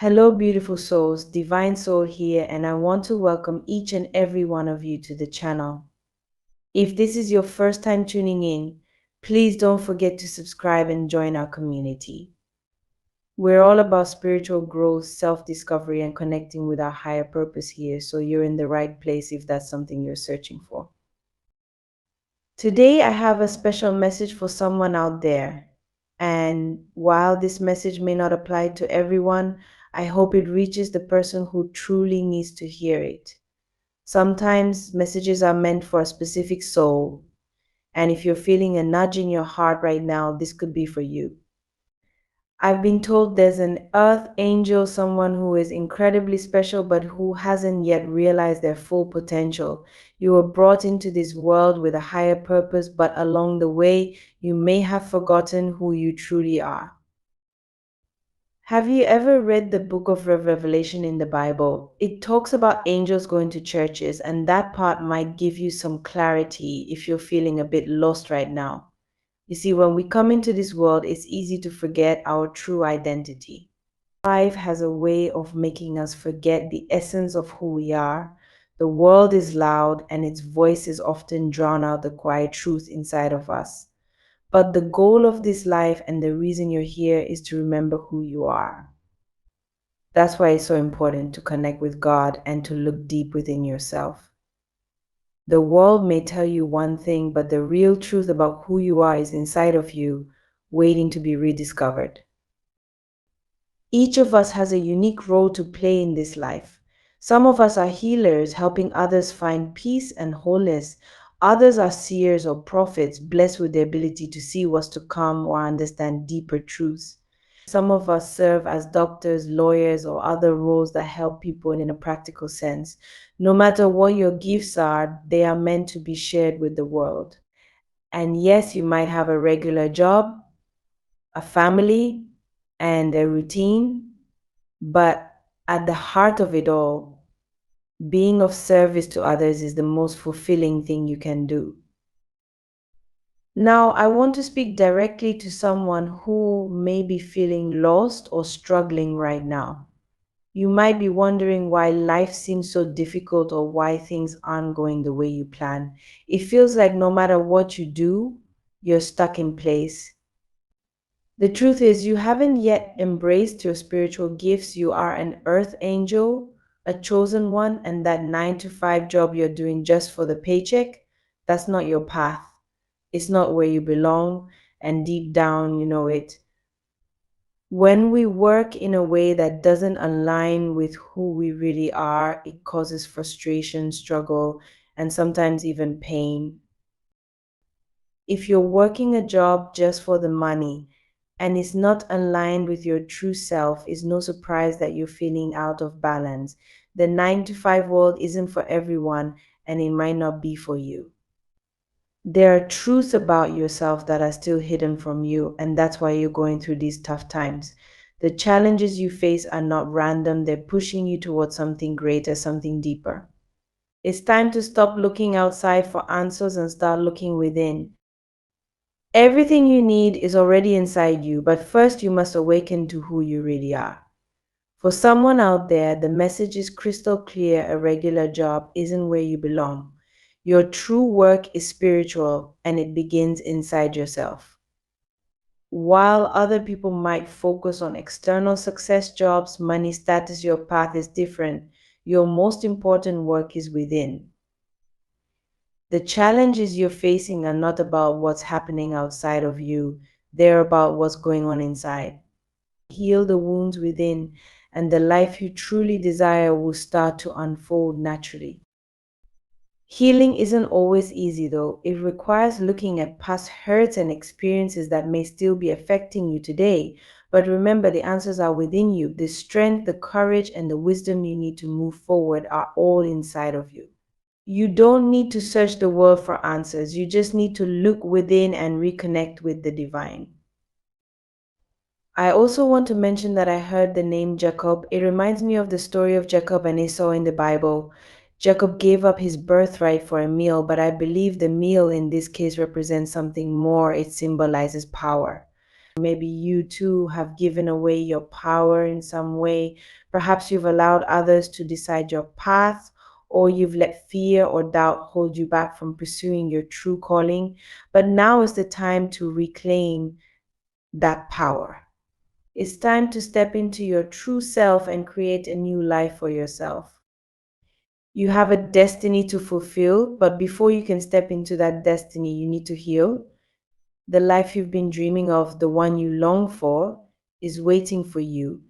Hello, beautiful souls, Divine Soul here, and I want to welcome each and every one of you to the channel. If this is your first time tuning in, please don't forget to subscribe and join our community. We're all about spiritual growth, self discovery, and connecting with our higher purpose here, so you're in the right place if that's something you're searching for. Today, I have a special message for someone out there. And while this message may not apply to everyone, I hope it reaches the person who truly needs to hear it. Sometimes messages are meant for a specific soul. And if you're feeling a nudge in your heart right now, this could be for you. I've been told there's an earth angel, someone who is incredibly special but who hasn't yet realized their full potential. You were brought into this world with a higher purpose, but along the way, you may have forgotten who you truly are. Have you ever read the book of Revelation in the Bible? It talks about angels going to churches, and that part might give you some clarity if you're feeling a bit lost right now. You see, when we come into this world, it's easy to forget our true identity. Life has a way of making us forget the essence of who we are. The world is loud, and its voices often drown out the quiet truth inside of us. But the goal of this life and the reason you're here is to remember who you are. That's why it's so important to connect with God and to look deep within yourself. The world may tell you one thing, but the real truth about who you are is inside of you, waiting to be rediscovered. Each of us has a unique role to play in this life. Some of us are healers, helping others find peace and wholeness. Others are seers or prophets, blessed with the ability to see what's to come or understand deeper truths. Some of us serve as doctors, lawyers, or other roles that help people in a practical sense. No matter what your gifts are, they are meant to be shared with the world. And yes, you might have a regular job, a family, and a routine, but at the heart of it all, being of service to others is the most fulfilling thing you can do. Now, I want to speak directly to someone who may be feeling lost or struggling right now. You might be wondering why life seems so difficult or why things aren't going the way you plan. It feels like no matter what you do, you're stuck in place. The truth is, you haven't yet embraced your spiritual gifts. You are an earth angel, a chosen one, and that 9 to 5 job you're doing just for the paycheck, that's not your path. It's not where you belong, and deep down, you know it. When we work in a way that doesn't align with who we really are, it causes frustration, struggle, and sometimes even pain. If you're working a job just for the money and it's not aligned with your true self, it's no surprise that you're feeling out of balance. The 9 to 5 world isn't for everyone, and it might not be for you. There are truths about yourself that are still hidden from you, and that's why you're going through these tough times. The challenges you face are not random, they're pushing you towards something greater, something deeper. It's time to stop looking outside for answers and start looking within. Everything you need is already inside you, but first you must awaken to who you really are. For someone out there, the message is crystal clear: a regular job isn't where you belong. Your true work is spiritual, and it begins inside yourself. While other people might focus on external success, jobs, money, status, your path is different. Your most important work is within. The challenges you're facing are not about what's happening outside of you, they're about what's going on inside. Heal the wounds within, and the life you truly desire will start to unfold naturally. Healing isn't always easy though. It requires looking at past hurts and experiences that may still be affecting you today. But remember, the answers are within you. The strength, the courage, and the wisdom you need to move forward are all inside of you. You don't need to search the world for answers. You just need to look within and reconnect with the divine. I also want to mention that I heard the name Jacob. It reminds me of the story of Jacob and Esau in the Bible. Jacob gave up his birthright for a meal, but I believe the meal in this case represents something more. It symbolizes power. Maybe you too have given away your power in some way. Perhaps you've allowed others to decide your path, or you've let fear or doubt hold you back from pursuing your true calling. But now is the time to reclaim that power. It's time to step into your true self and create a new life for yourself. You have a destiny to fulfill, but before you can step into that destiny, you need to heal. The life you've been dreaming of, the one you long for, is waiting for you,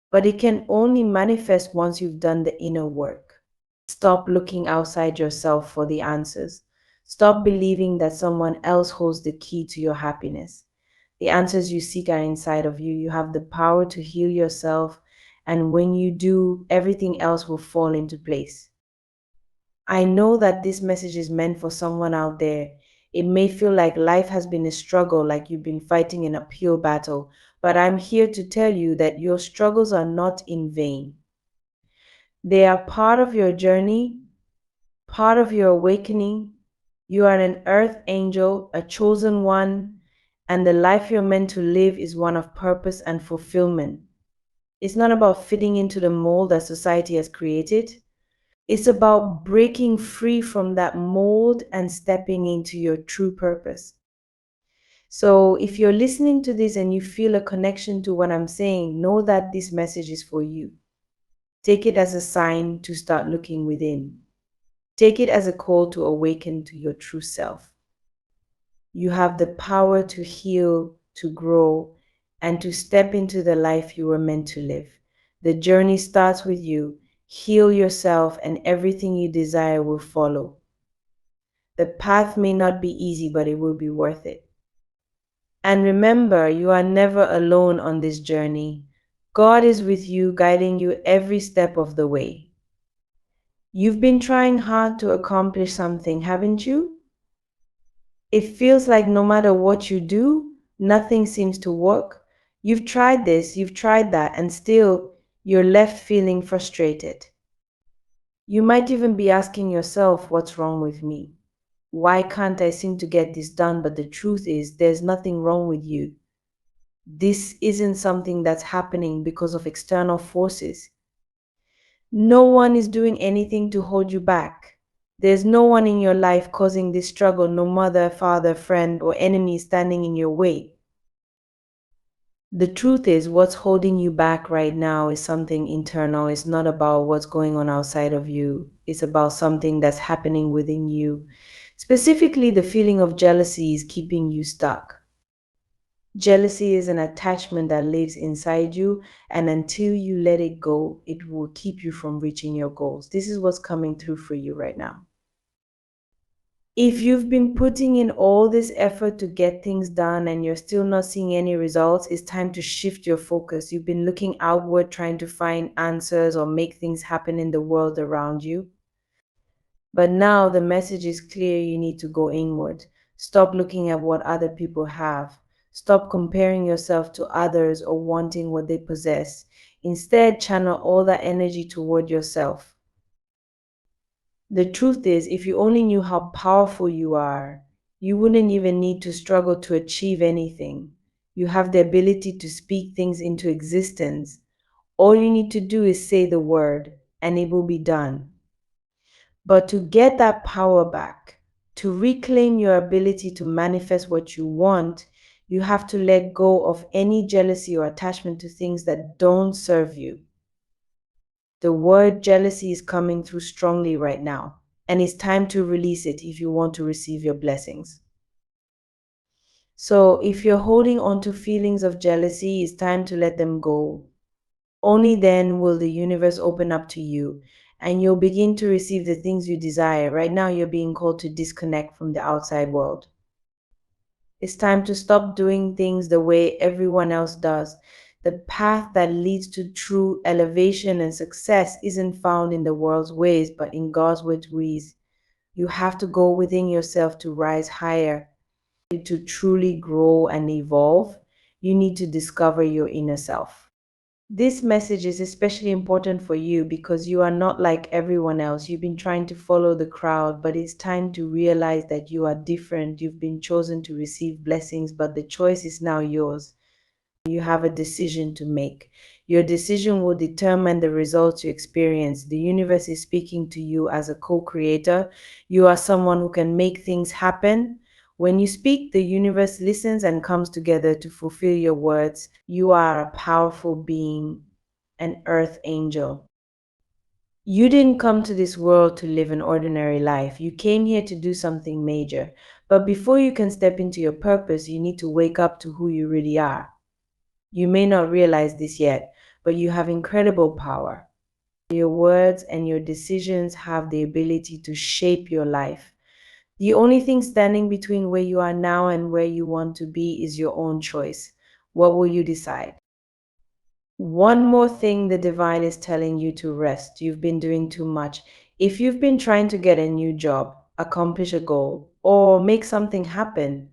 but it can only manifest once you've done the inner work. Stop looking outside yourself for the answers. Stop believing that someone else holds the key to your happiness. The answers you seek are inside of you. You have the power to heal yourself, and when you do, everything else will fall into place. I know that this message is meant for someone out there. It may feel like life has been a struggle, like you've been fighting an uphill battle, but I'm here to tell you that your struggles are not in vain. They are part of your journey, part of your awakening. You are an earth angel, a chosen one, and the life you're meant to live is one of purpose and fulfillment. It's not about fitting into the mold that society has created. It's about breaking free from that mold and stepping into your true purpose. So, if you're listening to this and you feel a connection to what I'm saying, know that this message is for you. Take it as a sign to start looking within. Take it as a call to awaken to your true self. You have the power to heal, to grow, and to step into the life you were meant to live. The journey starts with you. Heal yourself, and everything you desire will follow. The path may not be easy, but it will be worth it. And remember, you are never alone on this journey. God is with you, guiding you every step of the way. You've been trying hard to accomplish something, haven't you? It feels like no matter what you do, nothing seems to work. You've tried this, you've tried that, and still you're left feeling frustrated. You might even be asking yourself, what's wrong with me? Why can't I seem to get this done? But the truth is, there's nothing wrong with you. This isn't something that's happening because of external forces. No one is doing anything to hold you back. There's no one in your life causing this struggle, no mother, father, friend, or enemy standing in your way. The truth is, what's holding you back right now is something internal. It's not about what's going on outside of you. It's about something that's happening within you. Specifically, the feeling of jealousy is keeping you stuck. Jealousy is an attachment that lives inside you, and until you let it go, it will keep you from reaching your goals. This is what's coming through for you right now. If you've been putting in all this effort to get things done and you're still not seeing any results, it's time to shift your focus. You've been looking outward, trying to find answers or make things happen in the world around you. But now the message is clear, you need to go inward. Stop looking at what other people have. Stop comparing yourself to others or wanting what they possess. Instead, channel all that energy toward yourself. The truth is, if you only knew how powerful you are, you wouldn't even need to struggle to achieve anything. You have the ability to speak things into existence. All you need to do is say the word, and it will be done. But to get that power back, to reclaim your ability to manifest what you want, you have to let go of any jealousy or attachment to things that don't serve you. The word jealousy is coming through strongly right now, and it's time to release it if you want to receive your blessings. So, if you're holding on to feelings of jealousy, it's time to let them go. Only then will the universe open up to you and you'll begin to receive the things you desire. Right now, you're being called to disconnect from the outside world. It's time to stop doing things the way everyone else does. The path that leads to true elevation and success isn't found in the world's ways, but in God's ways. You have to go within yourself to rise higher. To truly grow and evolve, you need to discover your inner self. This message is especially important for you because you are not like everyone else. You've been trying to follow the crowd, but it's time to realize that you are different. You've been chosen to receive blessings, but the choice is now yours. You have a decision to make. Your decision will determine the results you experience. The universe is speaking to you as a co creator. You are someone who can make things happen. When you speak, the universe listens and comes together to fulfill your words. You are a powerful being, an earth angel. You didn't come to this world to live an ordinary life. You came here to do something major. But before you can step into your purpose, you need to wake up to who you really are. You may not realize this yet, but you have incredible power. Your words and your decisions have the ability to shape your life. The only thing standing between where you are now and where you want to be is your own choice. What will you decide? One more thing, the divine is telling you to rest. You've been doing too much. If you've been trying to get a new job, accomplish a goal, or make something happen,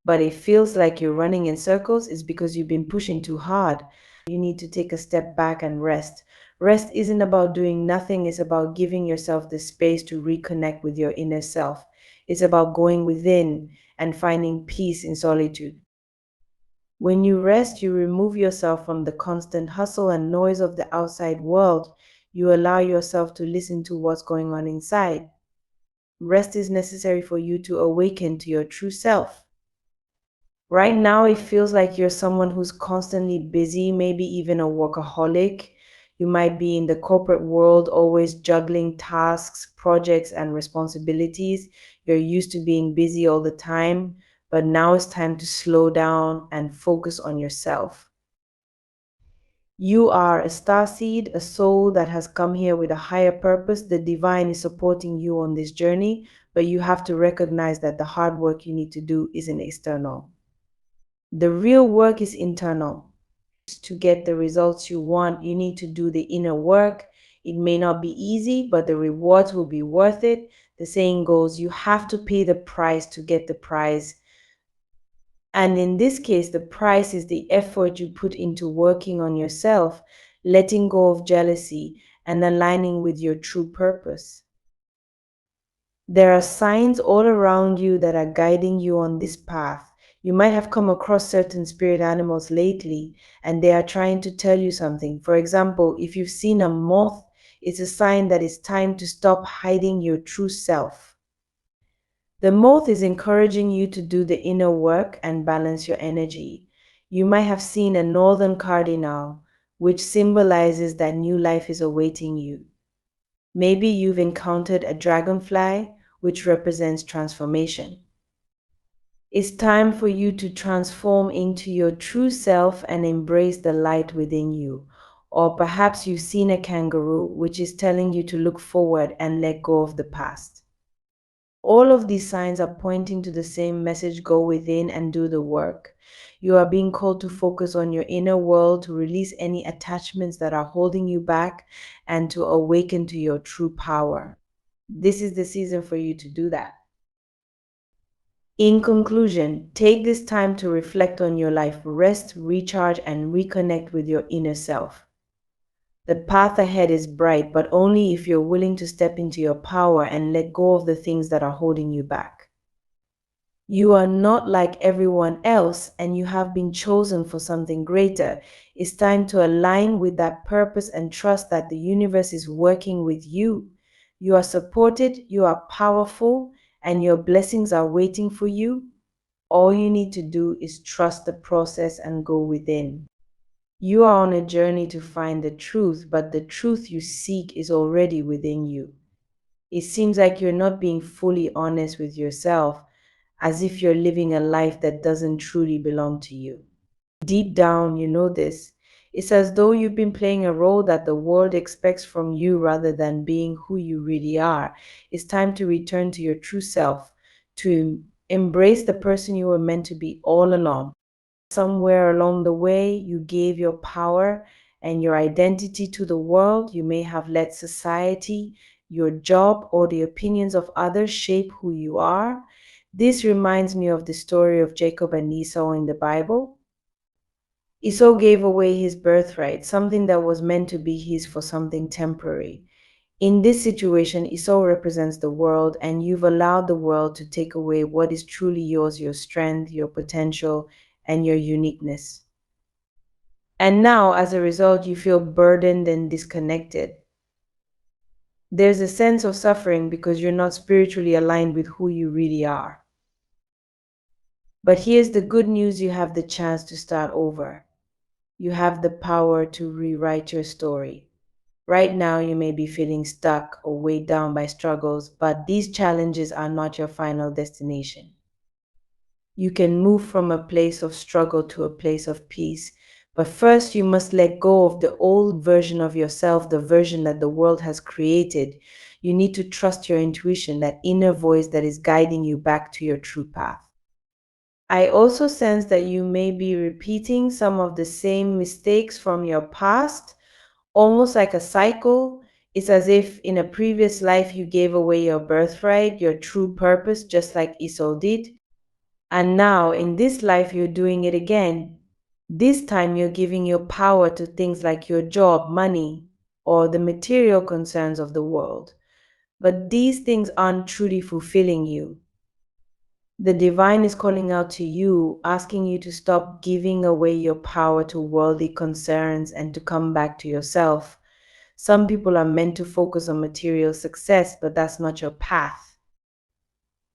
but it feels like you're running in circles, it's because you've been pushing too hard. You need to take a step back and rest. Rest isn't about doing nothing, it's about giving yourself the space to reconnect with your inner self. It's about going within and finding peace in solitude. When you rest, you remove yourself from the constant hustle and noise of the outside world. You allow yourself to listen to what's going on inside. Rest is necessary for you to awaken to your true self. Right now, it feels like you're someone who's constantly busy, maybe even a workaholic. You might be in the corporate world, always juggling tasks, projects, and responsibilities. You're used to being busy all the time, but now it's time to slow down and focus on yourself. You are a star seed, a soul that has come here with a higher purpose. The divine is supporting you on this journey, but you have to recognize that the hard work you need to do isn't external. The real work is internal. To get the results you want, you need to do the inner work. It may not be easy, but the rewards will be worth it. The saying goes, you have to pay the price to get the prize. And in this case, the price is the effort you put into working on yourself, letting go of jealousy, and aligning with your true purpose. There are signs all around you that are guiding you on this path. You might have come across certain spirit animals lately, and they are trying to tell you something. For example, if you've seen a moth, it's a sign that it's time to stop hiding your true self. The moth is encouraging you to do the inner work and balance your energy. You might have seen a northern cardinal, which symbolizes that new life is awaiting you. Maybe you've encountered a dragonfly, which represents transformation. It's time for you to transform into your true self and embrace the light within you. Or perhaps you've seen a kangaroo, which is telling you to look forward and let go of the past. All of these signs are pointing to the same message: go within and do the work. You are being called to focus on your inner world, to release any attachments that are holding you back, and to awaken to your true power. This is the season for you to do that. In conclusion, take this time to reflect on your life, rest, recharge, and reconnect with your inner self. The path ahead is bright, but only if you're willing to step into your power and let go of the things that are holding you back. You are not like everyone else, and you have been chosen for something greater. It's time to align with that purpose and trust that the universe is working with you. You are supported, you are powerful, and your blessings are waiting for you. All you need to do is trust the process and go within. You are on a journey to find the truth, but the truth you seek is already within you. It seems like you're not being fully honest with yourself, as if you're living a life that doesn't truly belong to you. Deep down, you know this. It's as though you've been playing a role that the world expects from you rather than being who you really are. It's time to return to your true self, to embrace the person you were meant to be all along. Somewhere along the way, you gave your power and your identity to the world. You may have let society, your job, or the opinions of others shape who you are. This reminds me of the story of Jacob and Esau in the Bible. Esau gave away his birthright, something that was meant to be his, for something temporary. In this situation, Esau represents the world, and you've allowed the world to take away what is truly yours: your strength, your potential, and your uniqueness. And now, as a result, you feel burdened and disconnected. There's a sense of suffering because you're not spiritually aligned with who you really are. But here's the good news: you have the chance to start over. You have the power to rewrite your story. Right now, you may be feeling stuck or weighed down by struggles, but these challenges are not your final destination. You can move from a place of struggle to a place of peace. But first, you must let go of the old version of yourself, the version that the world has created. You need to trust your intuition, that inner voice that is guiding you back to your true path. I also sense that you may be repeating some of the same mistakes from your past, almost like a cycle. It's as if in a previous life you gave away your birthright, your true purpose, just like Esau did. And now in this life you're doing it again. This time you're giving your power to things like your job, money, or the material concerns of the world. But these things aren't truly fulfilling you. The divine is calling out to you, asking you to stop giving away your power to worldly concerns and to come back to yourself. Some people are meant to focus on material success, but that's not your path.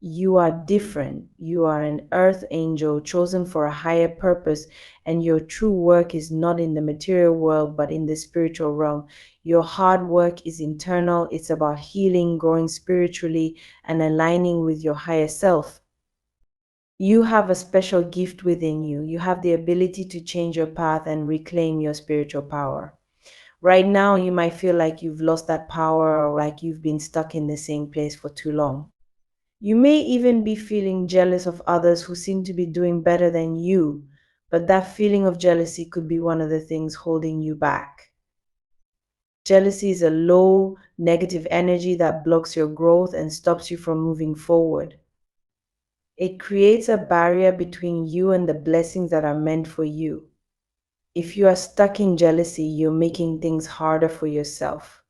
You are different. You are an earth angel chosen for a higher purpose, and your true work is not in the material world, but in the spiritual realm. Your hard work is internal. It's about healing, growing spiritually, and aligning with your higher self. You have a special gift within you. You have the ability to change your path and reclaim your spiritual power. Right now, you might feel like you've lost that power or like you've been stuck in the same place for too long. You may even be feeling jealous of others who seem to be doing better than you, but that feeling of jealousy could be one of the things holding you back. Jealousy is a low, negative energy that blocks your growth and stops you from moving forward. It creates a barrier between you and the blessings that are meant for you. If you are stuck in jealousy, you're making things harder for yourself.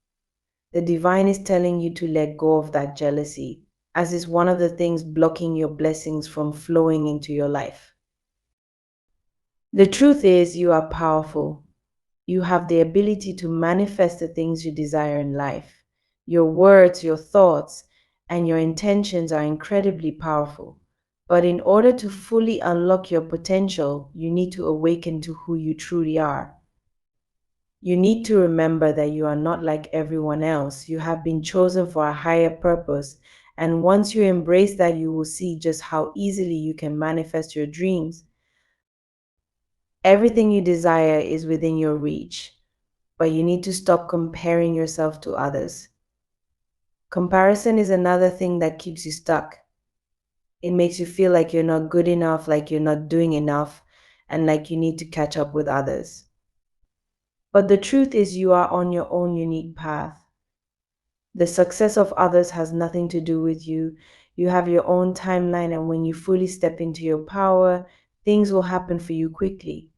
The divine is telling you to let go of that jealousy, as is one of the things blocking your blessings from flowing into your life. The truth is, you are powerful. You have the ability to manifest the things you desire in life. Your words, your thoughts, and your intentions are incredibly powerful. But in order to fully unlock your potential, you need to awaken to who you truly are. You need to remember that you are not like everyone else. You have been chosen for a higher purpose. And once you embrace that, you will see just how easily you can manifest your dreams. Everything you desire is within your reach, but you need to stop comparing yourself to others. Comparison is another thing that keeps you stuck. It makes you feel like you're not good enough, like you're not doing enough, and like you need to catch up with others. But the truth is, you are on your own unique path. The success of others has nothing to do with you. You have your own timeline, and when you fully step into your power, things will happen for you quickly.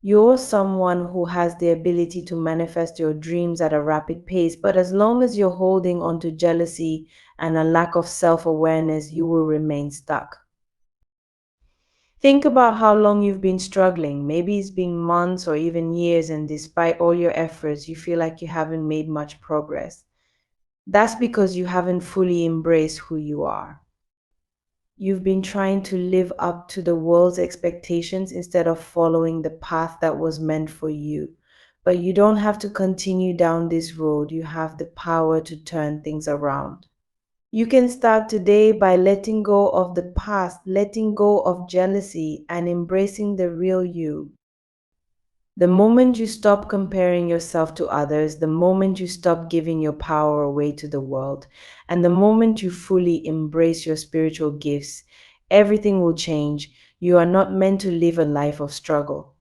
You're someone who has the ability to manifest your dreams at a rapid pace, but as long as you're holding on to jealousy and a lack of self awareness, you will remain stuck. Think about how long you've been struggling. Maybe it's been months or even years, and despite all your efforts, you feel like you haven't made much progress. That's because you haven't fully embraced who you are. You've been trying to live up to the world's expectations instead of following the path that was meant for you. But you don't have to continue down this road. You have the power to turn things around. You can start today by letting go of the past, letting go of jealousy, and embracing the real you. The moment you stop comparing yourself to others, the moment you stop giving your power away to the world, and the moment you fully embrace your spiritual gifts, everything will change. You are not meant to live a life of struggle.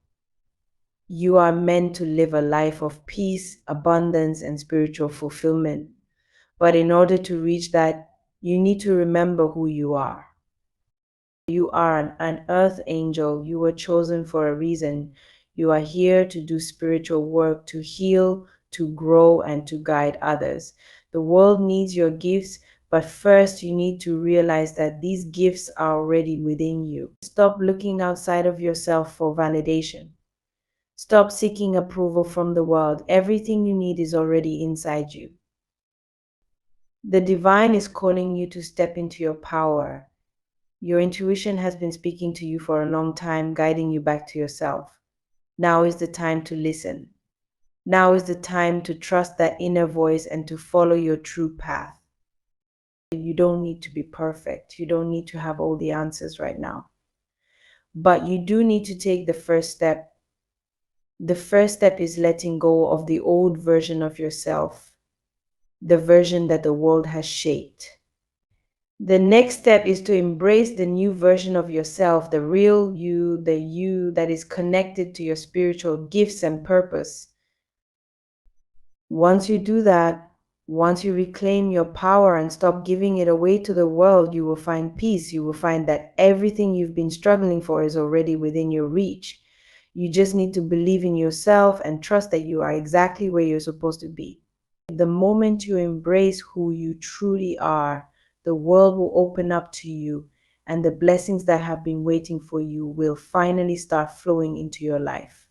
You are meant to live a life of peace, abundance, and spiritual fulfillment. But in order to reach that, you need to remember who you are. You are an earth angel. You were chosen for a reason. You are here to do spiritual work, to heal, to grow, and to guide others. The world needs your gifts, but first you need to realize that these gifts are already within you. Stop looking outside of yourself for validation. Stop seeking approval from the world. Everything you need is already inside you. The divine is calling you to step into your power. Your intuition has been speaking to you for a long time, guiding you back to yourself. Now is the time to listen. Now is the time to trust that inner voice and to follow your true path. You don't need to be perfect. You don't need to have all the answers right now. But you do need to take the first step. The first step is letting go of the old version of yourself, the version that the world has shaped. The next step is to embrace the new version of yourself, the real you, the you that is connected to your spiritual gifts and purpose. Once you do that, once you reclaim your power and stop giving it away to the world, you will find peace. You will find that everything you've been struggling for is already within your reach. You just need to believe in yourself and trust that you are exactly where you're supposed to be. The moment you embrace who you truly are, the world will open up to you, and the blessings that have been waiting for you will finally start flowing into your life.